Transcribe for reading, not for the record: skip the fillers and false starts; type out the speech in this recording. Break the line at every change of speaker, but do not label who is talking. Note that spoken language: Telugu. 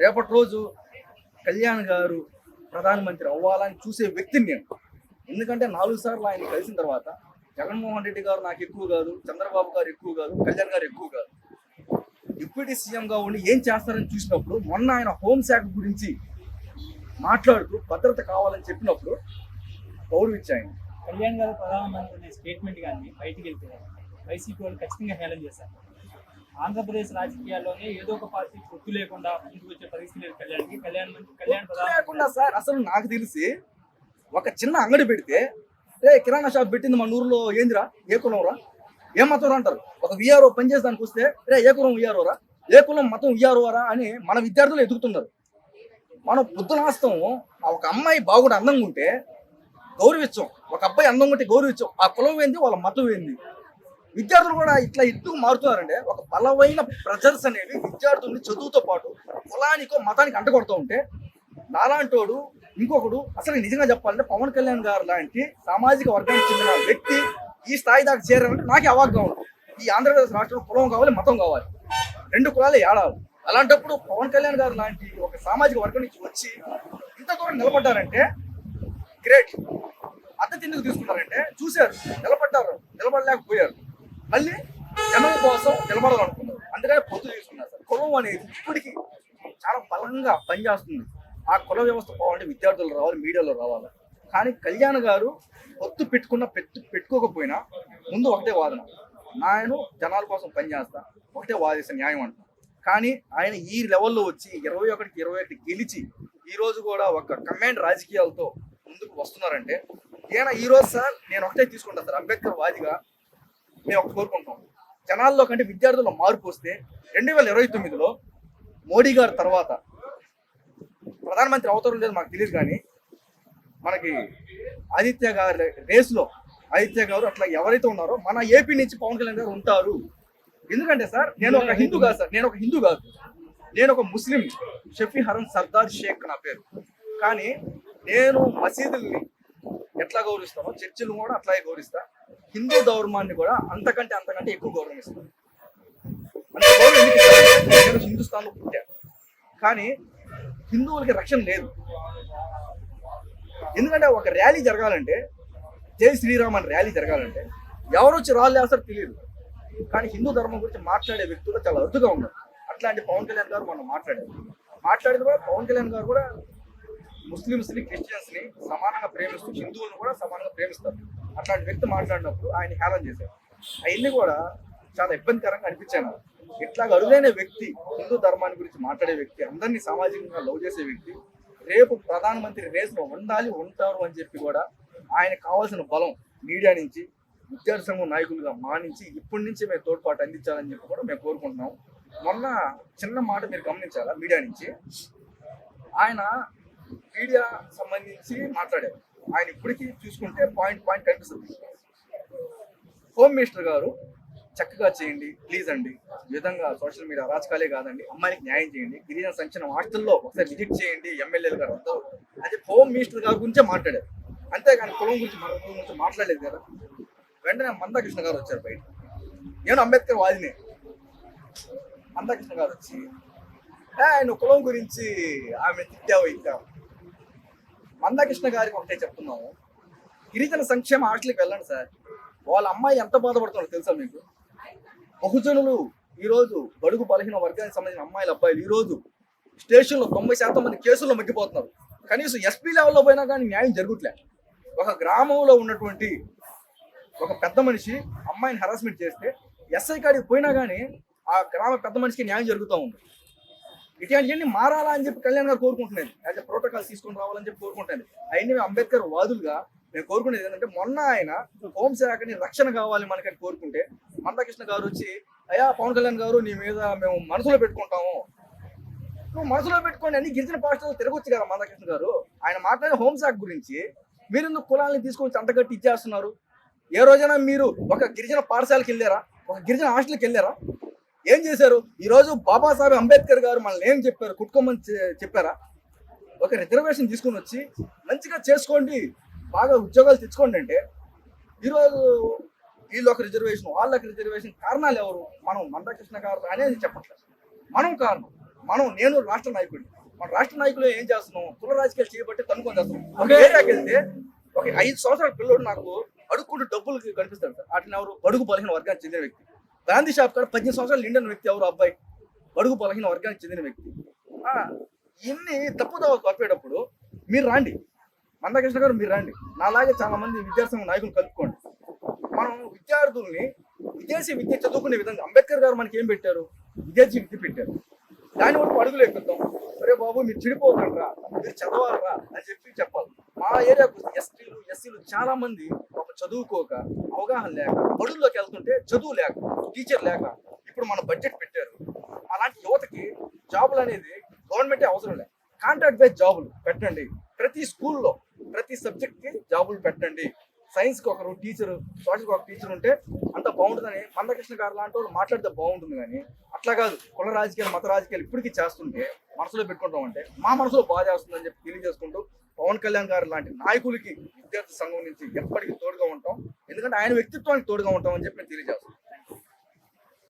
రేపటి రోజు కళ్యాణ్ గారు ప్రధానమంత్రి అవ్వాలని చూసే వ్యక్తిని నేను. ఎందుకంటే 4 సార్లు ఆయన కలిసిన తర్వాత జగన్మోహన్ రెడ్డి గారు నాకు ఎక్కువ కాదు, చంద్రబాబు గారు ఎక్కువ కాదు, కళ్యాణ్ గారు ఎక్కువ కాదు. డిప్యూటీ సీఎంగా ఉండి ఏం చేస్తారని చూసినప్పుడు మొన్న ఆయన హోంశాఖ గురించి మాట్లాడుతూ భద్రత కావాలని చెప్పినప్పుడు గౌరవించాయని.
కళ్యాణ్ గారు ప్రధానమంత్రి అనే స్టేట్మెంట్ కానీ బయటికి వెళ్తే వైసీపీ వాళ్ళు ఖచ్చితంగా హేళన చేశారు. ఆంధ్రప్రదేశ్ రాజకీయాల్లోనే ఏదో ఒక పార్టీ పొత్తు లేకుండా ముందుకు వచ్చే పరిస్థితి లేదు కళ్యాణ్కి. కళ్యాణ్
లేకుండా సార్ అసలు నాకు తెలిసి ఒక చిన్న అంగడి పెడితే కిరాణా షాప్ పెట్టింది మన ఊర్లో ఏందిరా, ఏ కులం రా, ఏ మతం అంటారు. ఒక విఆర్ఓ పనిచేసేదానికి వస్తే ఏ కులం విఆర్ఓరా, ఏ కులం మతం విఆర్ఓరా అని మన విద్యార్థులు ఎదుగుతున్నారు. మనం పొద్దునాస్తం ఒక అమ్మాయి బాగుండి అందంగా ఉంటే గౌరవించాం, ఒక అబ్బాయి అందంగా ఉంటే గౌరవించాం. ఆ కులం ఏంది, వాళ్ళ మతం ఏంది. విద్యార్థులు కూడా ఇట్లా ఇట్టుకు మారుతున్నారంటే ఒక బలమైన ప్రెజర్స్ అనేవి విద్యార్థుల్ని చదువుతో పాటు కులానికో మతానికి అంటగొడుతూ ఉంటే నాలాంటోడు ఇంకొకడు అసలు నిజంగా చెప్పాలంటే పవన్ కళ్యాణ్ గారు లాంటి సామాజిక వర్గానికి చెందిన వ్యక్తి ఈ స్థాయి దాకా చేరాలంటే నాకే అవాగ్గా ఉంది. ఈ ఆంధ్రప్రదేశ్ రాష్ట్రంలో కులం కావాలి, మతం కావాలి, 2 కులాలే ఏడాలి. అలాంటప్పుడు పవన్ కళ్యాణ్ గారు లాంటి ఒక సామాజిక వర్గం నుంచి వచ్చి ఇంత దూరం నిలబడ్డారంటే గ్రేట్. మద్దతు ఎందుకు తీసుకున్నారంటే చూశారు, నిలబడలేకపోయారు, మళ్ళీ జనం కోసం నిలబడాలనుకున్నారు, అందుకని పొత్తు తీసుకున్నారు. సార్ కులం అనేది ఇప్పటికీ చాలా బలంగా పనిచేస్తుంది. ఆ కుల వ్యవస్థ పోవాలంటే విద్యార్థులు రావాలి, మీడియాలో రావాలి. కానీ కళ్యాణ్ గారు పొత్తు పెట్టుకోకపోయినా ముందు ఒకటే వాదన, నేను జనాల కోసం పనిచేస్తా, ఒకటే వాదిస్తా, న్యాయం అంటాను. కానీ ఆయన ఈ లెవెల్లో వచ్చి 21కి 21 గెలిచి ఈరోజు కూడా ఒక కమాండ్ రాజకీయాలతో ముందుకు వస్తున్నారంటే ఈయన ఈరోజు సార్ నేను ఒకటే తీసుకుంటాను సార్, అంబేద్కర్ వాదిగా మేము ఒకటి కోరుకుంటాం, జనాల్లో కంటే విద్యార్థుల్లో మార్పు వస్తే 2029లో మోడీ గారి తర్వాత ప్రధానమంత్రి అవుతారో లేదు మాకు తెలియదు, కానీ మనకి ఆదిత్య గారి రేసులో ఆదిత్య గారు అట్లా ఎవరైతే ఉన్నారో మన ఏపీ నుంచి పవన్ కళ్యాణ్ గారు ఉంటారు. ఎందుకంటే సార్ నేను ఒక హిందూ కాదు, నేను ఒక ముస్లిం. షఫీ హరన్ సర్దార్ షేక్ నా పేరు. కానీ నేను మసీదుల్ని ఎట్లా గౌరవిస్తానో చర్చిలు కూడా అట్లాగే గౌరవిస్తా, హిందూ ధర్మాన్ని కూడా అంతకంటే ఎక్కువ గౌరవిస్తాను. అంటే గౌరవం ఎందుకు ఇస్తానంటే నేను హిందుస్థాన్లో పుట్టాను, కానీ హిందువులకి రక్షణ లేదు. ఎందుకంటే ఒక ర్యాలీ జరగాలంటే, జై శ్రీరామ్ అని ర్యాలీ జరగాలంటే ఎవరు వచ్చి రాళ్ళు వేస్తారో తెలియదు. కానీ హిందూ ధర్మం గురించి మాట్లాడే వ్యక్తులు చాలా అరుదుగా ఉన్నారు. అట్లాంటి పవన్ కళ్యాణ్ గారు మనం మాట్లాడేది కూడా పవన్ కళ్యాణ్ గారు కూడా ముస్లిమ్స్ని, క్రిస్టియన్స్ని సమానంగా ప్రేమిస్తూ హిందువులను కూడా సమానంగా ప్రేమిస్తారు. అట్లాంటి వ్యక్తి మాట్లాడినప్పుడు ఆయన హేళన చేశారు. అవన్నీ కూడా చాలా ఇబ్బందికరంగా అనిపించాను. ఇట్లాగ అరుదైన వ్యక్తి, హిందూ ధర్మాన్ని గురించి మాట్లాడే వ్యక్తి, అందరినీ సామాజికంగా లవ్ చేసే వ్యక్తి రేపు ప్రధానమంత్రి రేసులో ఉంటారు అని చెప్పి కూడా ఆయన కావాల్సిన బలం మీడియా నుంచి, విద్యార్థి సంఘం నాయకులుగా మానించి ఇప్పటి నుంచి మేము తోడ్పాటు అందించాలని చెప్పి కూడా మేము కోరుకుంటున్నాం. మొన్న చిన్న మాట మీరు గమనించాలా, మీడియా నుంచి ఆయన మీడియా సంబంధించి మాట్లాడారు. ఆయన ఇప్పటికీ చూసుకుంటే పాయింట్ కనిపిస్తుంది. హోమ్ మినిస్టర్ గారు చక్కగా చేయండి ప్లీజ్ అండి, ఈ విధంగా సోషల్ మీడియా అరాచకాలే కాదండి, అమ్మాయికి న్యాయం చేయండి, గిరిజన సంక్షేమ హాస్టల్లో ఒకసారి విజిట్ చేయండి ఎమ్మెల్యేలు గారు అందరూ అని హోమ్ మినిస్టర్ గారి గురించే మాట్లాడారు. అంతేగాని కులం గురించి మాట్లాడలేదు కదా. వెంటనే మందాకృష్ణ గారు వచ్చారు బయట. నేను అంబేద్కర్ వాదినే. మందాకృష్ణ గారు వచ్చి ఆయన కులం గురించి ఆమె తిట్టావు. మందాకృష్ణ గారికి ఒకటే చెప్తున్నాము, గిరిజన సంక్షేమ హాస్టల్కి వెళ్ళండి సార్. వాళ్ళ అమ్మాయి ఎంత బాధపడుతున్నారో తెలుసా మీకు? బహుజనులు ఈరోజు బడుగు బలహీన వర్గానికి సంబంధించిన అమ్మాయిలు, అబ్బాయిలు ఈరోజు స్టేషన్లో 90% మంది కేసుల్లో మగ్గిపోతున్నారు. కనీసం ఎస్పీ లెవెల్లో పోయినా కానీ న్యాయం జరుగుట్లే. ఒక గ్రామంలో ఉన్నటువంటి ఒక పెద్ద మనిషి అమ్మాయిని హెరాస్మెంట్ చేస్తే ఎస్ఐ కాడికి పోయినా కానీ ఆ గ్రామ పెద్ద మనిషికి న్యాయం జరుగుతూ ఉంది. ఇట్లాంటివన్నీ మారాలా అని చెప్పి కళ్యాణ్ గారు కోరుకుంటున్నాను. యాజ్ ప్రోటోకాల్ తీసుకొని రావాలని చెప్పి కోరుకుంటాను. అవన్నీ మేము అంబేద్కర్ వాదులుగా మేము కోరుకునేది ఏంటంటే, మొన్న ఆయన హోంశాఖని రక్షణ కావాలి మనకని కోరుకుంటే మందాకృష్ణ గారు వచ్చి అయ్యా పవన్ కళ్యాణ్ గారు నీ మీద మేము మనసులో పెట్టుకుంటాము, నువ్వు మనసులో పెట్టుకోండి అని గిరిజన పాస్టర్లు తిరగొచ్చు కదా మందాకృష్ణ గారు. ఆయన మాట్లాడే హోంశాఖ గురించి మీరు ఎందుకు కులాలని తీసుకొని అంతగట్టి ఇచ్చేస్తున్నారు? ఏ రోజైనా మీరు ఒక గిరిజన పాఠశాలకు వెళ్ళారా? ఒక గిరిజన హాస్టల్కి వెళ్ళారా? ఏం చేశారు? ఈరోజు బాబాసాహెబ్ అంబేద్కర్ గారు మనల్ని ఏం చెప్పారు? కుట్టుకోమని చెప్పారా? ఒక రిజర్వేషన్ తీసుకొని వచ్చి మంచిగా చేసుకోండి, బాగా ఉద్యోగాలు తెచ్చుకోండి అంటే ఈరోజు వీళ్ళు ఒక రిజర్వేషన్, వాళ్ళకి రిజర్వేషన్. కారణాలు ఎవరు? మనం మందాకృష్ణ గారు అనేది చెప్పట్లేదు, మనం కారణం. నేను రాష్ట్ర నాయకుడిని. మన రాష్ట్ర నాయకులు ఏం చేస్తున్నాం, కుల రాజకీయాలు చేయబట్టి తనుకొని చేస్తున్నాం. ఒక ఏరియాకి వెళ్తే ఒక 5 సంవత్సరాల పిల్లోడు నాకు అడుక్కుంటూ డబ్బులు కనిపిస్తాడు సార్. అట్లా ఎవరు బడుగు బలహీన వర్గానికి చెందిన వ్యక్తి. గాంధీ షాప్ కాడ 18 సంవత్సరాలు నిండిన వ్యక్తి ఎవరు అబ్బాయి, బడుగు బలహీన వర్గానికి చెందిన వ్యక్తి. ఇన్ని తప్పుదోవ తప్పేటప్పుడు మీరు రాండి, మందకృష్ణ గారు మీరు రండి, నాలాగే చాలా మంది విద్యాసంఘ నాయకులు కలుపుకోండి. మనం విద్యార్థుల్ని విదేశీ విద్య చదువుకునే విధంగా అంబేద్కర్ గారు మనకి ఏం పెట్టారు, విదేశీ విద్య పెట్టారు. దాని వరకు అడుగులు ఎక్కుతాం. అరే బాబు మీరు చెడిపోకండి రా, మీరు చదవాలరా అని చెప్పాలి. మా ఏరియాకు ఎస్సీలు చాలా మంది ఒక చదువుకోక, అవగాహన లేక, బడుల్లోకి వెళ్తుంటే చదువు లేక, టీచర్ లేక ఇప్పుడు మన బడ్జెట్ పెట్టారు. అలాంటి యువతకి జాబులు అనేది గవర్నమెంటే అవసరం లేదు, కాంట్రాక్ట్ బేస్ జాబులు పెట్టండి. ప్రతి స్కూల్లో ప్రతి సబ్జెక్ట్కి జాబులు పెట్టండి. సైన్స్కి ఒకరు టీచరు, సోషల్కి ఒక టీచర్ ఉంటే అంత బాగుంటుందని మందకృష్ణ గారు లాంటి వాళ్ళు మాట్లాడితే బాగుంటుంది. కానీ అట్లా కాదు, కుల రాజకీయాలు మత రాజకీయాలు ఇప్పటికీ చేస్తుంటే మనసులో పెట్టుకుంటామంటే మా మనసులో బాగా చేస్తుందని చెప్పి తెలియజేసుకుంటూ పవన్ కళ్యాణ్ గారు లాంటి నాయకులకి విద్యార్థి సంఘం నుంచి ఎప్పటికీ తోడుగా ఉంటాం. ఎందుకంటే ఆయన వ్యక్తిత్వానికి తోడుగా ఉంటాం అని చెప్పి నేను తెలియజేస్తాను.